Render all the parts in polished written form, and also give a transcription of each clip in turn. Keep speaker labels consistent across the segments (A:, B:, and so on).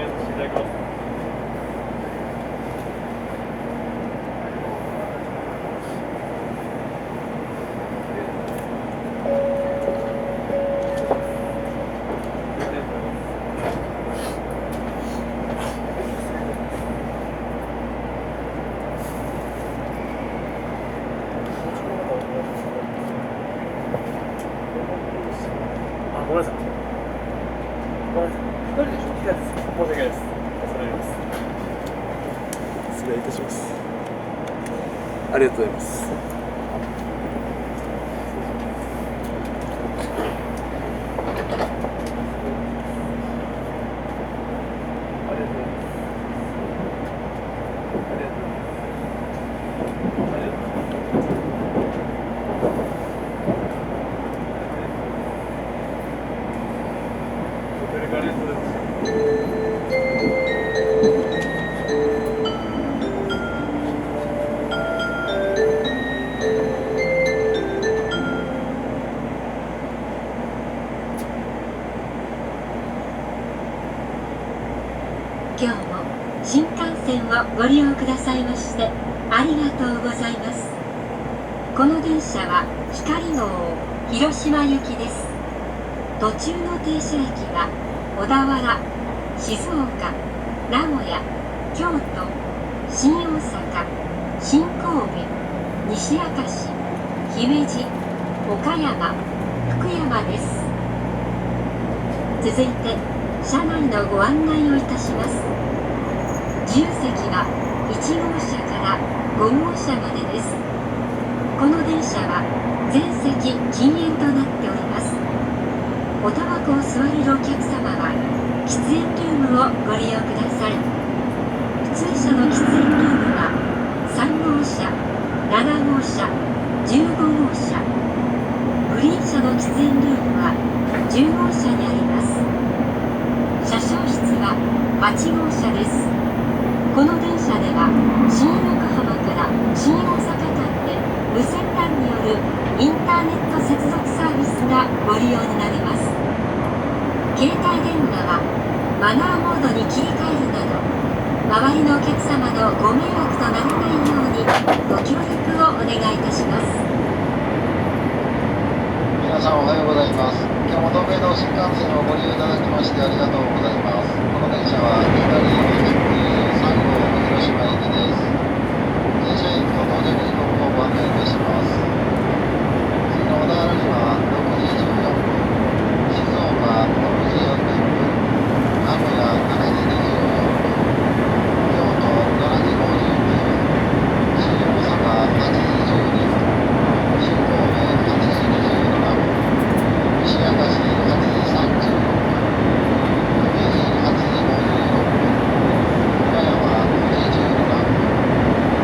A: 験させていただきます。ごめんなさい。ごめんなさい。一人でしょ？一人です。申し訳ないです。恐れ入ります。失礼いたします。ありがとうございます。
B: 今日も新幹線をご利用くださいましてありがとうございます。この電車は光号広島行きです。途中の停車駅は小田原、静岡、名古屋、京都、新大阪、新神戸、西明石、姫路、岡山、福山です。続いて車内のご案内をいたします。自由席は1号車から5号車までです。この電車は全席禁煙となっております。おタバコを吸われるお客様は喫煙ルームをご利用ください。普通車の喫煙ルームは3号車、7号車、15号車。グリーン車の喫煙ルームは10号車にあります。車掌室は8号車です。この電車では新横浜から新大阪間で無線 LAN によるインターネット接続サービスがご利用になれます。携帯電話はマナーモードに切り替えるなど周りのお客様のご迷惑とならないようにご協力をお願いいたします。
C: 皆さんおはようございます。今日も東海道新幹線をご利用いただきましてありがとうございます。この電車は光23号広島行きです。電車駅の到着時刻をご案内いたします。次の小田原には6時14分、静岡6時40分、名古屋7時24分、京都7時52分、新大阪8時12分、新神戸8時27分、西明石8時36分、姫路8時56分、岡山9時17分、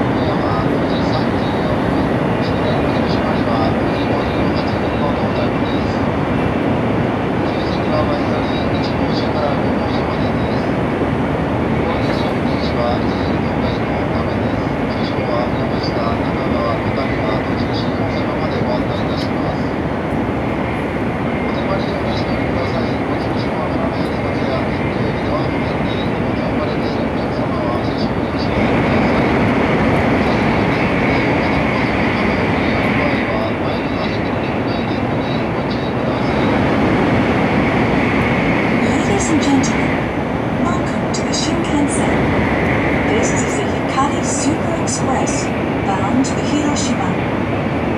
C: 富山9時34分、終電の広島には9時58分の到着です。自由席は前より1号車から5号車までです。本日の運転士は1時了解のためです。車掌は山下、中川、小谷川途中新大阪までご案内いたします。お手張りをお出し取りください。お通しのわからない荷物や緊急時では路面に荷物を置かれているお客様は車掌にお知らせください。ぜひ運転をお願いの場合は前の座席のリクライニングにご注意ください。
D: Ladies and gentlemen, welcome to the Shinkansen. This is the Hikari Super Express bound to Hiroshima.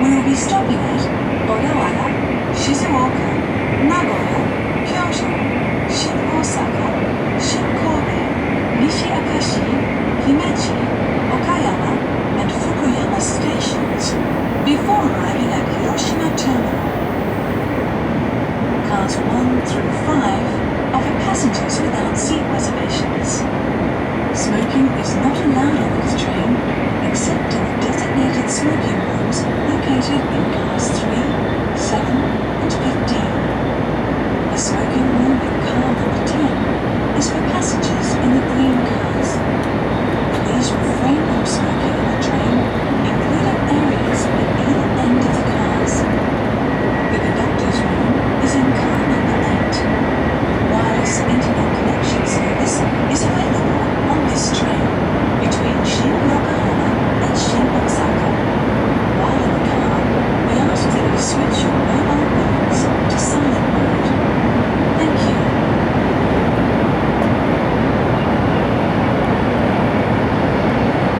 D: We will be stopping at Odawara, Shizuoka, Nagoya, Kyoto, Shin Osaka, Shin Kobe, Nishi Akashi, Himeji, Okayama, and Fukuyama stations before arriving at Hiroshima Terminal. Cars 1 through 5 are for passengers without seat reservations. Smoking is not allowed on this train except in the designated smoking rooms located in cars 3, 7, and 15. The smoking room in car number